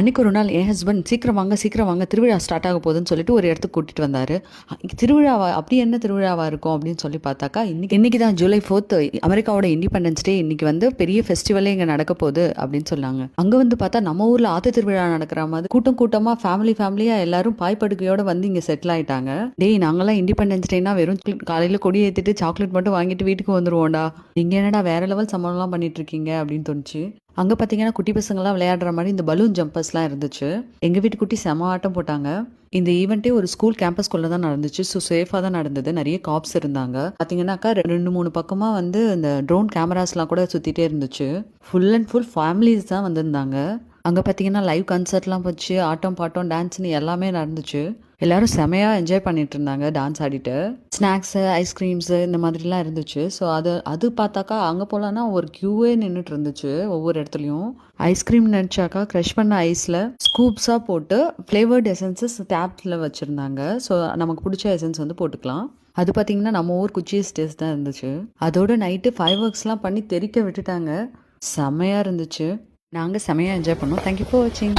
அன்றைக்கி ஒரு நாள் என் ஹஸ்பண்ட் சீக்கிரம் வாங்க திருவிழா ஸ்டார்ட் ஆக போகுதுன்னு சொல்லிட்டு ஒரு இடத்துக்கு கூட்டிகிட்டு வந்தார். திருவிழாவா? அப்படி என்ன திருவிழாவாக இருக்கும் அப்படின்னு சொல்லி பார்த்தாக்கா, இன்றைக்கி தான் ஜூலை 4th அமெரிக்காவோட இண்டிபெண்டன்ஸ் டே. இன்றைக்கி வந்து பெரிய ஃபெஸ்டிவலே இங்கே நடக்க போகுது அப்படின்னு சொன்னாங்க. அங்கே வந்து பார்த்தா நம்ம ஊரில் ஆற்று திருவிழா நடக்கிற மாதிரி கூட்டமாக ஃபேமிலியாக எல்லாரும் பாய்ப்படுக்கையோடு வந்து இங்கே செட்டில் ஆகிட்டாங்க. டேய், நாங்களாம் இண்டிபெண்டன்ஸ் டேனா வெறும் காலையில் கொடி ஏற்றிட்டு சாக்லேட் மட்டும் வாங்கிட்டு வீட்டுக்கு வந்துருவோம்டா, நீங்கள் என்னடா வேற லெவல் சம்பளம்லாம் பண்ணிட்டு இருக்கீங்க அப்படின்னு தோணுச்சு. அங்கே பார்த்தீங்கன்னா குட்டி பசங்கள்லாம் விளையாடுற மாதிரி இந்த பலூன் ஜம்பர்ஸ்லாம் இருந்துச்சு. எங்கள் வீட்டு குட்டி செம ஆட்டம் போட்டாங்க. இந்த ஈவெண்ட்டே ஒரு ஸ்கூல் கேம்பஸ்குள்ளே தான் நடந்துச்சு. ஸோ சேஃபாக தான் நடந்தது. நிறைய காப்ஸ் இருந்தாங்க. பார்த்தீங்கன்னாக்கா 2-3 பக்கமாக வந்து இந்த ட்ரோன் கேமராஸ்லாம் கூட சுற்றிட்டே இருந்துச்சு. ஃபுல் அண்ட் ஃபுல் ஃபேமிலிஸ் தான் வந்திருந்தாங்க. அங்கே பார்த்தீங்கன்னா லைவ் கன்சர்ட்லாம் வச்சு ஆட்டம் பாட்டம் டான்ஸ்னு எல்லாமே நடந்துச்சு. எல்லாரும் செமையாக என்ஜாய் பண்ணிட்டு இருந்தாங்க டான்ஸ் ஆடிட்டு. ஸ்நாக்ஸு, ஐஸ்கிரீம்ஸு இந்த மாதிரிலாம் இருந்துச்சு. ஸோ அது பார்த்தாக்கா அங்கே போகலான்னா ஒரு க்யூவே நின்றுட்டு இருந்துச்சு ஒவ்வொரு இடத்துலையும். ஐஸ்கிரீம் நினச்சாக்கா க்ரஷ் பண்ண ஐஸில் ஸ்கூப்ஸாக போட்டு ஃப்ளேவர்ட் எசன்சஸ் டேப்பில் வச்சுருந்தாங்க. ஸோ நமக்கு பிடிச்ச எசன்ஸ் வந்து போட்டுக்கலாம். அது பார்த்தீங்கன்னா நம்ம ஊர் குச்சிஸ் டேஸ்ட் தான் இருந்துச்சு. அதோட நைட்டு ஃபயர் ஒர்க்ஸ்லாம் பண்ணி தெறிக்க விட்டுட்டாங்க. செம்மையாக இருந்துச்சு. நாங்கள் செம்மையாக என்ஜாய் பண்ணோம். தேங்க்யூ ஃபார் வாட்சிங்.